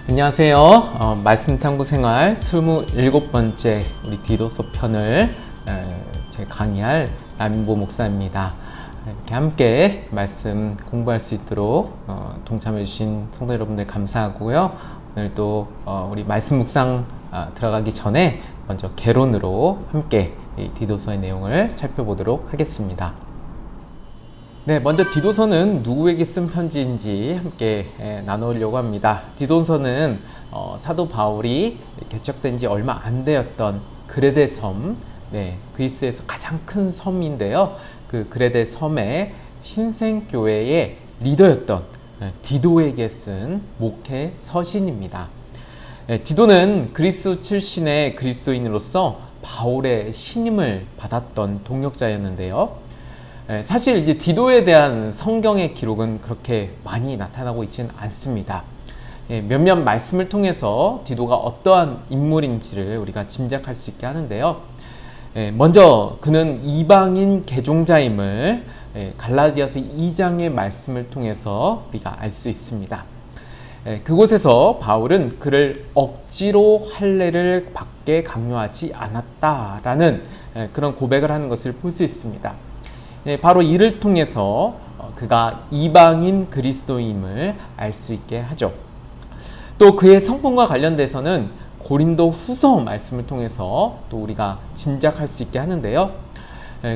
안녕하세요. 말씀 탐구 생활 27번째 우리 디도서 편을 제 강의할 남인보 목사입니다. 이렇게 함께 말씀 공부할 수 있도록 동참해 주신 성도 여러분들 감사하고요. 오늘도 우리 말씀 묵상 들어가기 전에 먼저 개론으로 함께 이 디도서의 내용을 살펴보도록 하겠습니다. 네, 먼저 디도서는 누구에게 쓴 편지인지 함께 나누려고 합니다. 디도서는 사도 바울이 개척된 지 얼마 안 되었던 그레데 섬, 그리스에서 가장 큰 섬인데요. 그 그레데 섬의 신생교회의 리더였던 디도에게 쓴 목회 서신입니다. 디도는 그리스 출신의 그리스도인으로서 바울의 신임을 받았던 동역자였는데요. 사실 이제 디도에 대한 성경의 기록은 그렇게 많이 나타나고 있지는 않습니다. 몇몇 말씀을 통해서 디도가 어떠한 인물인지를 우리가 짐작할 수 있게 하는데요. 먼저 그는 이방인 개종자임을 갈라디아서 2장의 말씀을 통해서 우리가 알 수 있습니다. 그곳에서 바울은 그를 억지로 할례를 받게 강요하지 않았다라는 그런 고백을 하는 것을 볼 수 있습니다. 바로 이를 통해서 그가 이방인 그리스도임을 알 수 있게 하죠. 또 그의 성품과 관련돼서는 고린도 후서 말씀을 통해서 또 우리가 짐작할 수 있게 하는데요.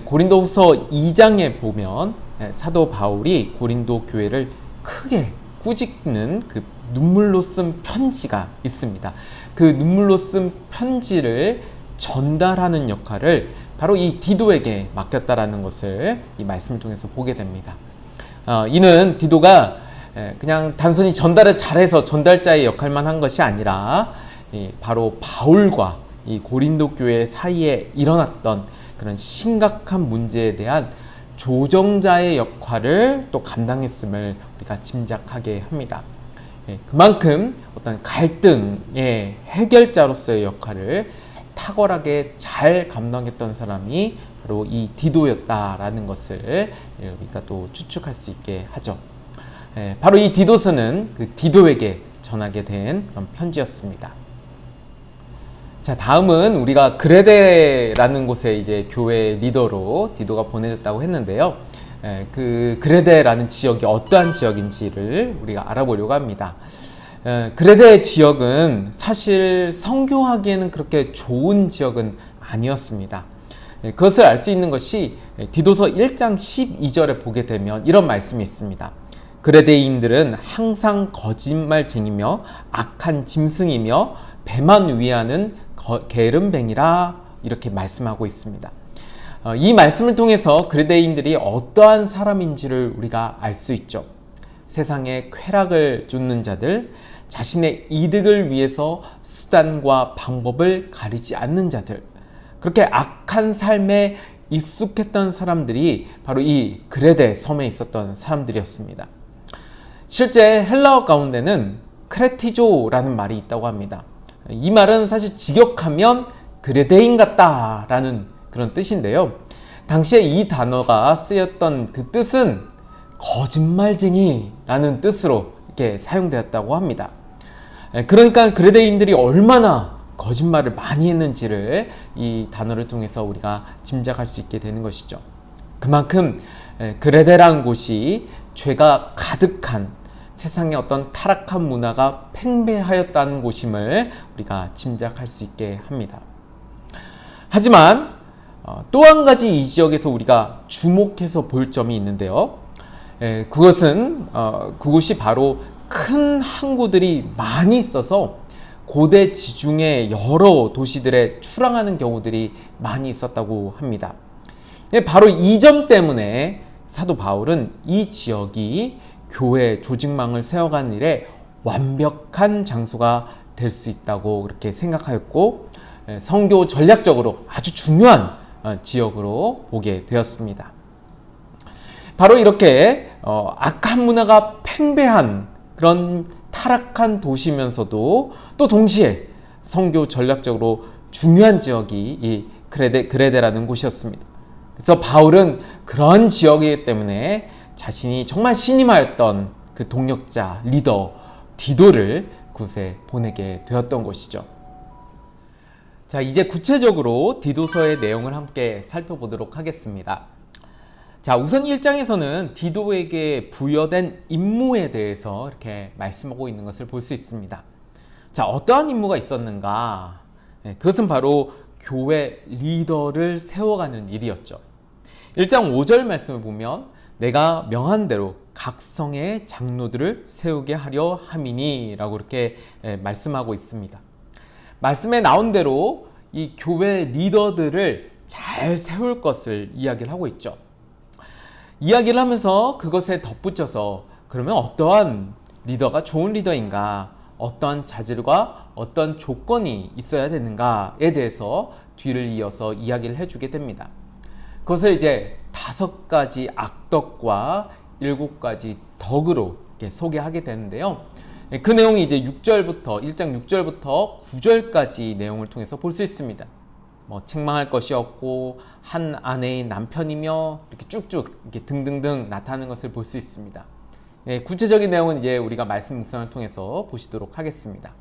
고린도 후서 2장에 보면 사도 바울이 고린도 교회를 크게 꾸짖는 그 눈물로 쓴 편지가 있습니다. 그 눈물로 쓴 편지를 전달하는 역할을 바로 이 디도에게 맡겼다라는 것을 이 말씀을 통해서 보게 됩니다. 이는 디도가 그냥 단순히 전달을 잘해서 전달자의 역할만 한 것이 아니라 바로 바울과 이 고린도 교회 사이에 일어났던 그런 심각한 문제에 대한 조정자의 역할을 또 감당했음을 우리가 짐작하게 합니다. 그만큼 어떤 갈등의 해결자로서의 역할을 탁월하게 잘 감당했던 사람이 바로 이 디도였다라는 것을 우리가 또 추측할 수 있게 하죠. 바로 이 디도서는 그 디도에게 전하게 된 그런 편지였습니다. 자, 다음은 우리가 그레데라는 곳에 이제 교회 리더로 디도가 보내졌다고 했는데요. 그 그레데라는 지역이 어떠한 지역인지를 우리가 알아보려고 합니다. 그레데 지역은 사실 선교하기에는 그렇게 좋은 지역은 아니었습니다. 그것을 알 수 있는 것이 디도서 1장 12절에 보게 되면 이런 말씀이 있습니다. 그레데인들은 항상 거짓말쟁이며 악한 짐승이며 배만 위하는 게으름뱅이라 이렇게 말씀하고 있습니다. 이 말씀을 통해서 그레데인들이 어떠한 사람인지를 우리가 알 수 있죠. 세상에 쾌락을 쫓는 자들, 자신의 이득을 위해서 수단과 방법을 가리지 않는 자들, 그렇게 악한 삶에 익숙했던 사람들이 바로 이 그레데 섬에 있었던 사람들이었습니다. 실제 헬라어 가운데는 크레티조라는 말이 있다고 합니다. 이 말은 사실 직역하면 그레데인 같다라는 그런 뜻인데요. 당시에 이 단어가 쓰였던 그 뜻은 거짓말쟁이라는 뜻으로 이렇게 사용되었다고 합니다. 그러니까 그레데인들이 얼마나 거짓말을 많이 했는지를 이 단어를 통해서 우리가 짐작할 수 있게 되는 것이죠. 그만큼 그레데라는 곳이 죄가 가득한 세상의 어떤 타락한 문화가 팽배하였다는 곳임을 우리가 짐작할 수 있게 합니다. 하지만 또 한 가지 이 지역에서 우리가 주목해서 볼 점이 있는데요. 그것은 그곳이 바로 큰 항구들이 많이 있어서 고대 지중해 여러 도시들에 출항하는 경우들이 많이 있었다고 합니다. 바로 이 점 때문에 사도 바울은 이 지역이 교회 조직망을 세워가는 일에 완벽한 장소가 될 수 있다고 그렇게 생각하였고 선교 전략적으로 아주 중요한 지역으로 보게 되었습니다. 바로 이렇게 악한 문화가 팽배한 그런 타락한 도시면서도 또 동시에 선교 전략적으로 중요한 지역이 이 그레데라는 곳이었습니다. 그래서 바울은 그런 지역이기 때문에 자신이 정말 신임하였던 그 동역자, 리더 디도를 그곳에 보내게 되었던 것이죠. 자, 이제 구체적으로 디도서의 내용을 함께 살펴보도록 하겠습니다. 자, 우선 1장에서는 디도에게 부여된 임무에 대해서 이렇게 말씀하고 있는 것을 볼 수 있습니다. 자, 어떠한 임무가 있었는가? 그것은 바로 교회 리더를 세워가는 일이었죠. 1장 5절 말씀을 보면 내가 명한 대로 각 성의 장로들을 세우게 하려 함이니 라고 이렇게 말씀하고 있습니다. 말씀에 나온 대로 이 교회 리더들을 잘 세울 것을 이야기를 하고 있죠. 이야기를 하면서 그것에 덧붙여서 그러면 어떠한 리더가 좋은 리더인가, 어떠한 자질과 어떤 조건이 있어야 되는가에 대해서 뒤를 이어서 이야기를 해주게 됩니다. 그것을 이제 5가지 악덕과 7가지 덕으로 이렇게 소개하게 되는데요. 그 내용이 이제 6절부터 1장 6절부터 9절까지 내용을 통해서 볼 수 있습니다. 책망할 것이 없고 한 아내의 남편이며 이렇게 쭉쭉 이렇게 등등등 나타나는 것을 볼 수 있습니다. 구체적인 내용은 이제 우리가 말씀 묵상을 통해서 보시도록 하겠습니다.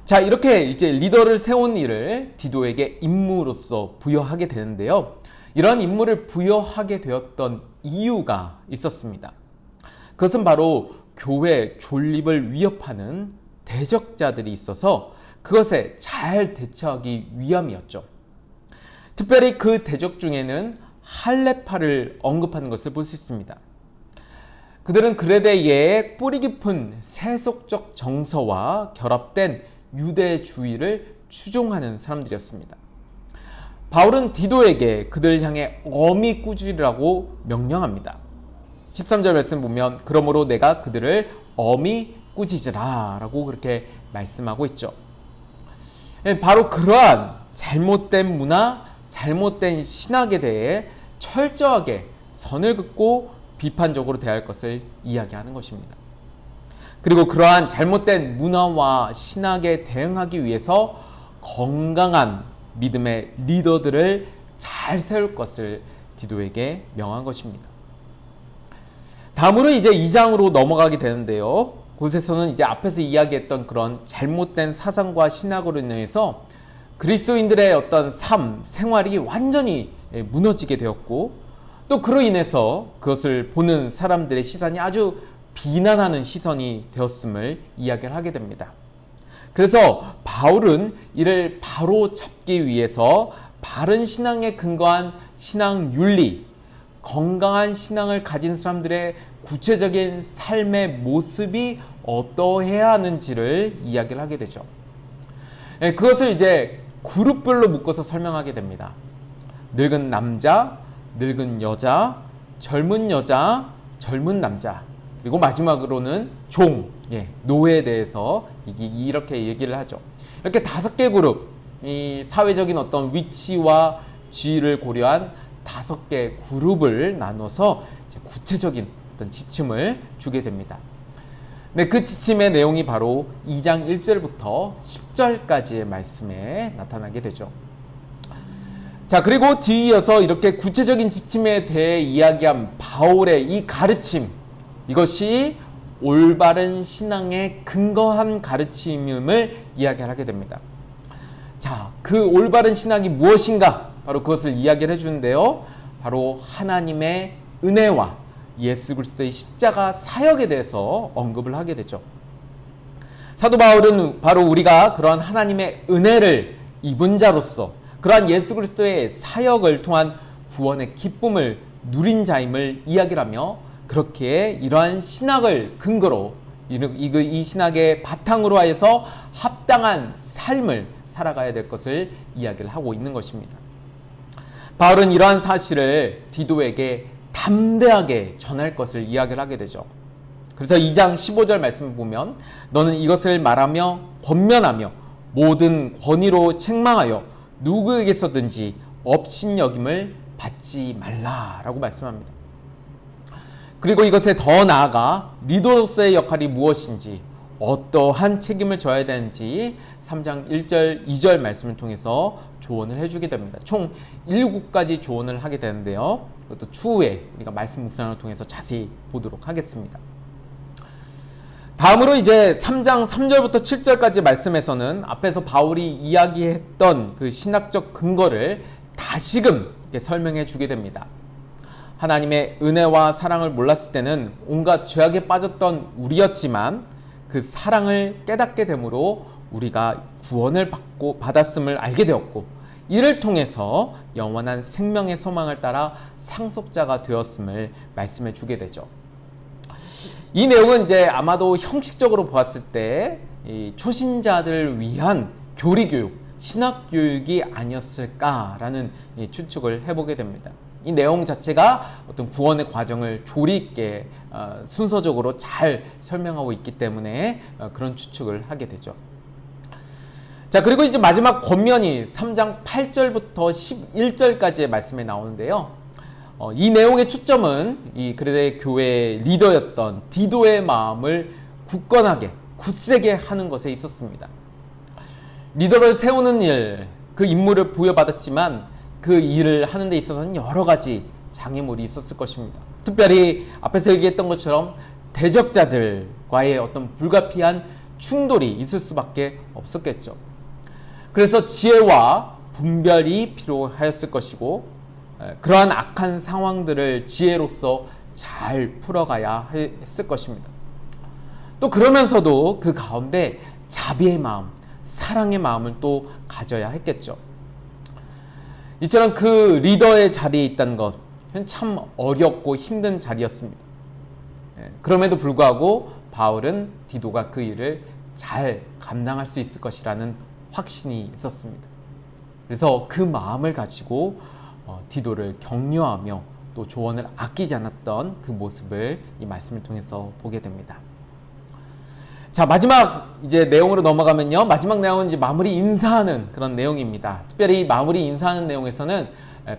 자, 이렇게 이제 리더를 세운 일을 디도에게 임무로서 부여하게 되는데요. 이러한 임무를 부여하게 되었던 이유가 있었습니다. 그것은 바로 교회 존립을 위협하는 대적자들이 있어서 그것에 잘 대처하기 위함이었죠. 특별히 그 대적 중에는 할레파를 언급하는 것을 볼 수 있습니다. 그들은 그레데의 뿌리 깊은 세속적 정서와 결합된 유대주의를 추종하는 사람들이었습니다. 바울은 디도에게 그들을 향해 엄히 꾸짖으라고 명령합니다. 13절 말씀 보면 그러므로 내가 그들을 엄히 꾸짖으라 라고 그렇게 말씀하고 있죠. 바로 그러한 잘못된 문화, 잘못된 신학에 대해 철저하게 선을 긋고 비판적으로 대할 것을 이야기하는 것입니다. 그리고 그러한 잘못된 문화와 신학에 대응하기 위해서 건강한 믿음의 리더들을 잘 세울 것을 디도에게 명한 것입니다. 다음으로 이제 2장으로 넘어가게 되는데요. 그곳에서는 이제 앞에서 이야기했던 그런 잘못된 사상과 신학으로 인해서 그리스도인들의 어떤 삶, 생활이 완전히 무너지게 되었고 또 그로 인해서 그것을 보는 사람들의 시선이 아주 비난하는 시선이 되었음을 이야기를 하게 됩니다. 그래서 바울은 이를 바로 잡기 위해서 바른 신앙에 근거한 신앙 윤리, 건강한 신앙을 가진 사람들의 구체적인 삶의 모습이 어떠해야 하는지를 이야기를 하게 되죠. 그것을 이제 그룹별로 묶어서 설명하게 됩니다. 늙은 남자, 늙은 여자, 젊은 여자, 젊은 남자, 그리고 마지막으로는 종, 노예에 대해서 이렇게 얘기를 하죠. 이렇게 5개 그룹, 이 사회적인 어떤 위치와 지위를 고려한 5개 그룹을 나눠서 이제 구체적인 어떤 지침을 주게 됩니다. 네, 그 지침의 내용이 바로 2장 1절부터 10절까지의 말씀에 나타나게 되죠. 자, 그리고 뒤이어서 이렇게 구체적인 지침에 대해 이야기한 바울의 이 가르침, 이것이 올바른 신앙에 근거한 가르침임을 이야기를 하게 됩니다. 자, 그 올바른 신앙이 무엇인가? 바로 그것을 이야기를 해주는데요. 바로 하나님의 은혜와 예수 그리스도의 십자가 사역에 대해서 언급을 하게 되죠. 사도 바울은 바로 우리가 그러한 하나님의 은혜를 입은 자로서 그러한 예수 그리스도의 사역을 통한 구원의 기쁨을 누린 자임을 이야기를 하며 그렇게 이러한 신학을 근거로 이 신학의 바탕으로 하여서 합당한 삶을 살아가야 될 것을 이야기를 하고 있는 것입니다. 바울은 이러한 사실을 디도에게 담대하게 전할 것을 이야기를 하게 되죠. 그래서 2장 15절 말씀을 보면 너는 이것을 말하며 권면하며 모든 권위로 책망하여 누구에게서든지 업신여김을 받지 말라라고 말씀합니다. 그리고 이것에 더 나아가 리더로서의 역할이 무엇인지 어떠한 책임을 져야 되는지 3장 1절 2절 말씀을 통해서 조언을 해주게 됩니다. 총 7가지 조언을 하게 되는데요. 그것도 추후에 우리가 말씀 묵상을 통해서 자세히 보도록 하겠습니다. 다음으로 이제 3장 3절부터 7절까지 말씀에서는 앞에서 바울이 이야기했던 그 신학적 근거를 다시금 설명해 주게 됩니다. 하나님의 은혜와 사랑을 몰랐을 때는 온갖 죄악에 빠졌던 우리였지만 그 사랑을 깨닫게 되므로 우리가 구원을 받았음을 알게 되었고, 이를 통해서 영원한 생명의 소망을 따라 상속자가 되었음을 말씀해 주게 되죠. 이 내용은 이제 아마도 형식적으로 보았을 때 이 초신자들을 위한 교리교육, 신학교육이 아니었을까라는 추측을 해보게 됩니다. 이 내용 자체가 어떤 구원의 과정을 조리 있게 순서적으로 잘 설명하고 있기 때문에 그런 추측을 하게 되죠. 자, 그리고 이제 마지막 권면이 3장 8절부터 11절까지의 말씀에 나오는데요. 이 내용의 초점은 이 그레데 교회의 리더였던 디도의 마음을 굳건하게, 굳세게 하는 것에 있었습니다. 리더를 세우는 일, 그 임무를 부여받았지만 그 일을 하는 데 있어서는 여러 가지 장애물이 있었을 것입니다. 특별히 앞에서 얘기했던 것처럼 대적자들과의 어떤 불가피한 충돌이 있을 수밖에 없었겠죠. 그래서 지혜와 분별이 필요하였을 것이고, 그러한 악한 상황들을 지혜로서 잘 풀어가야 했을 것입니다. 또 그러면서도 그 가운데 자비의 마음, 사랑의 마음을 또 가져야 했겠죠. 이처럼 그 리더의 자리에 있다는 것, 참 어렵고 힘든 자리였습니다. 그럼에도 불구하고 바울은 디도가 그 일을 잘 감당할 수 있을 것이라는 확신이 있었습니다. 그래서 그 마음을 가지고 디도를 격려하며 또 조언을 아끼지 않았던 그 모습을 이 말씀을 통해서 보게 됩니다. 자, 마지막 이제 내용으로 넘어가면요. 마지막 내용은 이제 마무리 인사하는 그런 내용입니다. 특별히 마무리 인사하는 내용에서는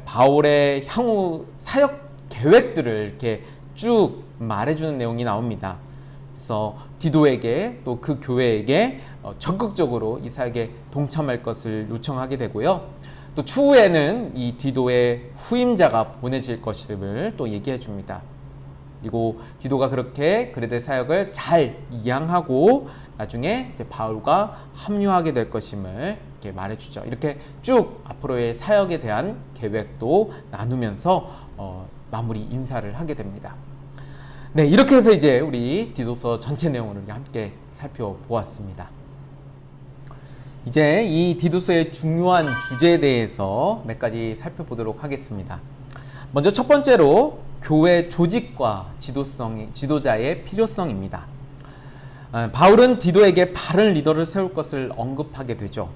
바울의 향후 사역 계획들을 이렇게 쭉 말해주는 내용이 나옵니다. 그래서 디도에게 또 그 교회에게 적극적으로 이 사역에 동참할 것을 요청하게 되고요. 또 추후에는 이 디도의 후임자가 보내질 것임을 또 얘기해 줍니다. 그리고 디도가 그렇게 그레데 사역을 잘 이양하고 나중에 이제 바울과 합류하게 될 것임을 이렇게 말해주죠. 이렇게 쭉 앞으로의 사역에 대한 계획도 나누면서 마무리 인사를 하게 됩니다. 네, 이렇게 해서 이제 우리 디도서 전체 내용을 함께 살펴보았습니다. 이제 이 디도서의 중요한 주제에 대해서 몇 가지 살펴보도록 하겠습니다. 먼저 첫 번째로 교회 조직과 지도자의 필요성입니다. 바울은 디도에게 바른 리더를 세울 것을 언급하게 되죠.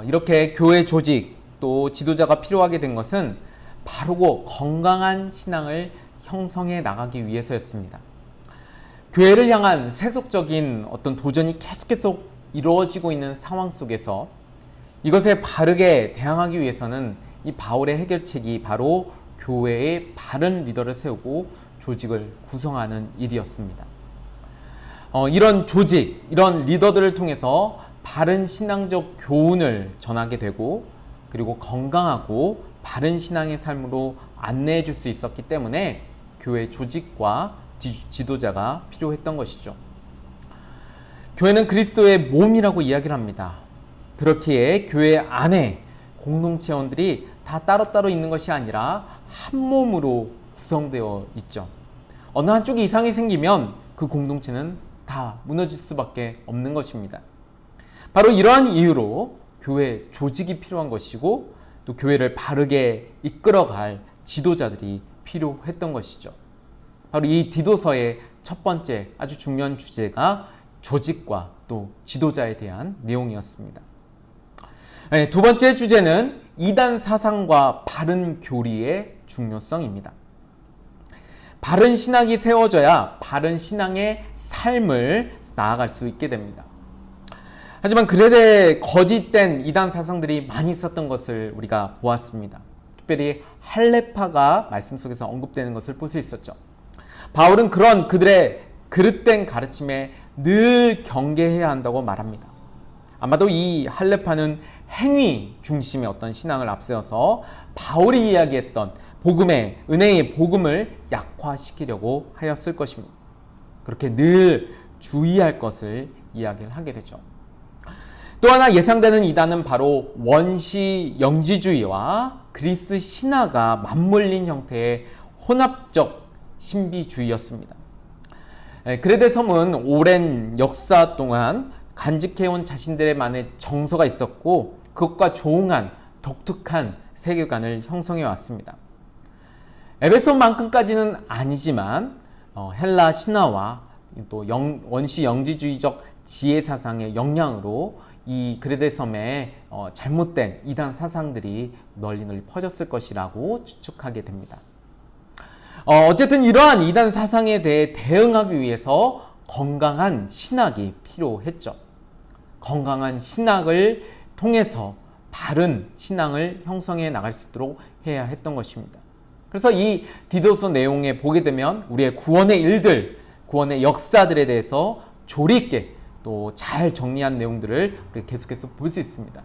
이렇게 교회 조직 또 지도자가 필요하게 된 것은 바르고 건강한 신앙을 형성해 나가기 위해서였습니다. 교회를 향한 세속적인 어떤 도전이 계속해서 이루어지고 있는 상황 속에서 이것에 바르게 대항하기 위해서는 이 바울의 해결책이 바로 교회의 바른 리더를 세우고 조직을 구성하는 일이었습니다. 이런 조직, 이런 리더들을 통해서 바른 신앙적 교훈을 전하게 되고, 그리고 건강하고 바른 신앙의 삶으로 안내해 줄 수 있었기 때문에 교회 조직과 지도자가 필요했던 것이죠. 교회는 그리스도의 몸이라고 이야기를 합니다. 그렇기에 교회 안에 공동체원들이 다 따로따로 있는 것이 아니라 한 몸으로 구성되어 있죠. 어느 한쪽이 이상이 생기면 그 공동체는 다 무너질 수밖에 없는 것입니다. 바로 이러한 이유로 교회 조직이 필요한 것이고, 또 교회를 바르게 이끌어갈 지도자들이 필요했던 것이죠. 바로 이 디도서의 첫 번째 아주 중요한 주제가 조직과 또 지도자에 대한 내용이었습니다. 두 번째 주제는 이단 사상과 바른 교리의 중요성입니다. 바른 신학이 세워져야 바른 신앙의 삶을 나아갈 수 있게 됩니다. 하지만 그레데 거짓된 이단 사상들이 많이 있었던 것을 우리가 보았습니다. 특별히 할레파가 말씀 속에서 언급되는 것을 볼 수 있었죠. 바울은 그런 그들의 그릇된 가르침에 늘 경계해야 한다고 말합니다. 아마도 이 할레파는 행위 중심의 어떤 신앙을 앞세워서 바울이 이야기했던 복음의, 은혜의 복음을 약화시키려고 하였을 것입니다. 그렇게 늘 주의할 것을 이야기를 하게 되죠. 또 하나 예상되는 이단은 바로 원시 영지주의와 그리스 신화가 맞물린 형태의 혼합적 신비주의였습니다. 그레데 섬은 오랜 역사 동안 간직해온 자신들의만의 정서가 있었고 그것과 조응한 독특한 세계관을 형성해 왔습니다. 에베소만큼까지는 아니지만 헬라 신화와 또 원시 영지주의적 지혜 사상의 영향으로 이 그레데 섬에 잘못된 이단 사상들이 널리 퍼졌을 것이라고 추측하게 됩니다. 어쨌든 이러한 이단 사상에 대해 대응하기 위해서 건강한 신학이 필요했죠. 건강한 신학을 통해서 바른 신앙을 형성해 나갈 수 있도록 해야 했던 것입니다. 그래서 이 디도서 내용에 보게 되면 우리의 구원의 일들, 구원의 역사들에 대해서 조리 있게 또 잘 정리한 내용들을 우리가 계속해서 볼 수 있습니다.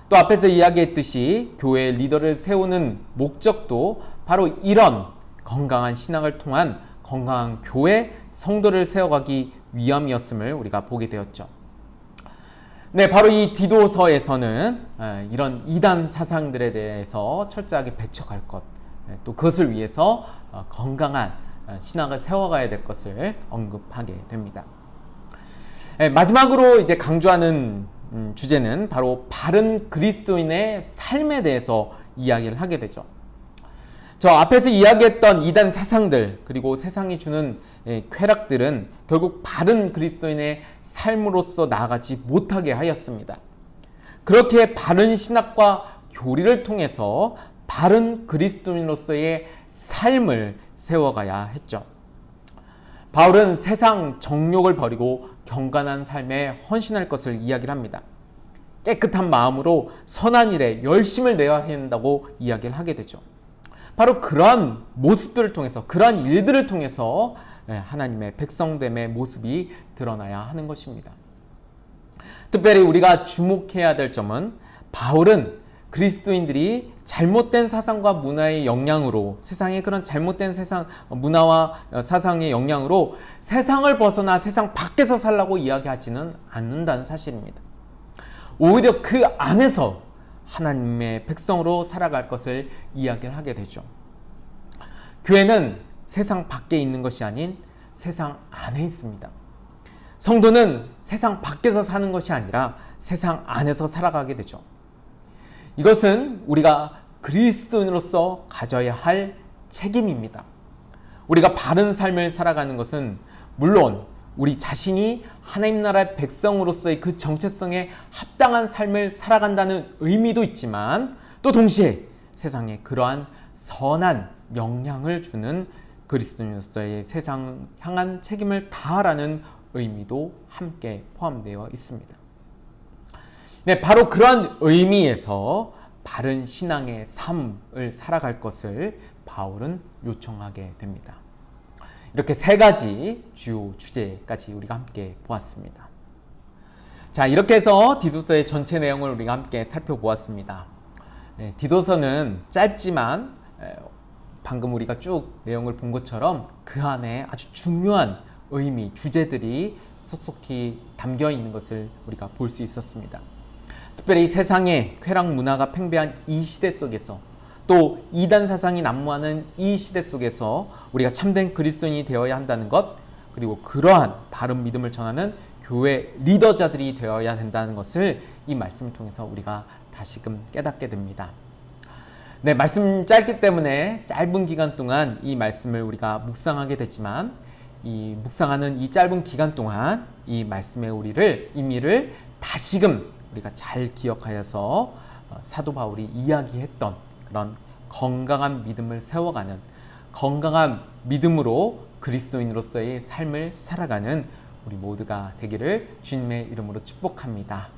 또 앞에서 이야기했듯이 교회의 리더를 세우는 목적도 바로 이런 건강한 신앙을 통한 건강한 교회, 성도를 세워가기 위함이었음을 우리가 보게 되었죠. 네, 바로 이 디도서에서는 이런 이단 사상들에 대해서 철저하게 배척할 것, 또 그것을 위해서 건강한 신앙을 세워가야 될 것을 언급하게 됩니다. 마지막으로 이제 강조하는 주제는 바로 바른 그리스도인의 삶에 대해서 이야기를 하게 되죠. 저 앞에서 이야기했던 이단 사상들 그리고 세상이 주는 쾌락들은 결국 바른 그리스도인의 삶으로서 나아가지 못하게 하였습니다. 그렇게 바른 신학과 교리를 통해서 바른 그리스도인으로서의 삶을 세워가야 했죠. 바울은 세상 정욕을 버리고 경건한 삶에 헌신할 것을 이야기를 합니다. 깨끗한 마음으로 선한 일에 열심을 내야 한다고 이야기를 하게 되죠. 바로 그러한 모습들을 통해서, 그러한 일들을 통해서 하나님의 백성됨의 모습이 드러나야 하는 것입니다. 특별히 우리가 주목해야 될 점은 바울은 그리스도인들이 잘못된 사상과 문화의 영향으로, 세상의 그런 잘못된 세상 문화와 사상의 영향으로 세상을 벗어나 세상 밖에서 살라고 이야기하지는 않는다는 사실입니다. 오히려 그 안에서 하나님의 백성으로 살아갈 것을 이야기를 하게 되죠. 교회는 세상 밖에 있는 것이 아닌 세상 안에 있습니다. 성도는 세상 밖에서 사는 것이 아니라 세상 안에서 살아가게 되죠. 이것은 우리가 그리스도인으로서 가져야 할 책임입니다. 우리가 바른 삶을 살아가는 것은 물론 우리 자신이 하나님 나라의 백성으로서의 그 정체성에 합당한 삶을 살아간다는 의미도 있지만 또 동시에 세상에 그러한 선한 영향을 주는 그리스도인으로서의 세상 향한 책임을 다하라는 의미도 함께 포함되어 있습니다. 네, 바로 그런 의미에서 바른 신앙의 삶을 살아갈 것을 바울은 요청하게 됩니다. 이렇게 세 가지 주요 주제까지 우리가 함께 보았습니다. 자, 이렇게 해서 디도서의 전체 내용을 우리가 함께 살펴보았습니다. 네, 디도서는 짧지만 방금 우리가 쭉 내용을 본 것처럼 그 안에 아주 중요한 의미, 주제들이 속속히 담겨 있는 것을 우리가 볼 수 있었습니다. 특별히 세상의 쾌락 문화가 팽배한 이 시대 속에서 또 이단 사상이 난무하는 이 시대 속에서 우리가 참된 그리스도인이 되어야 한다는 것, 그리고 그러한 바른 믿음을 전하는 교회 리더자들이 되어야 된다는 것을 이 말씀을 통해서 우리가 다시금 깨닫게 됩니다. 네, 말씀 짧기 때문에 짧은 기간 동안 이 말씀을 우리가 묵상하게 되지만 이 묵상하는 이 짧은 기간 동안 이 말씀의 의미를 다시금 우리가 잘 기억하여서 사도 바울이 이야기했던 그런 건강한 믿음을 세워가는, 건강한 믿음으로 그리스도인으로서의 삶을 살아가는 우리 모두가 되기를 주님의 이름으로 축복합니다.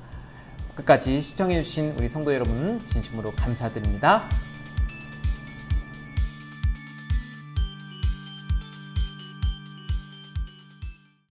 끝까지 시청해 주신 우리 성도 여러분 진심으로 감사드립니다.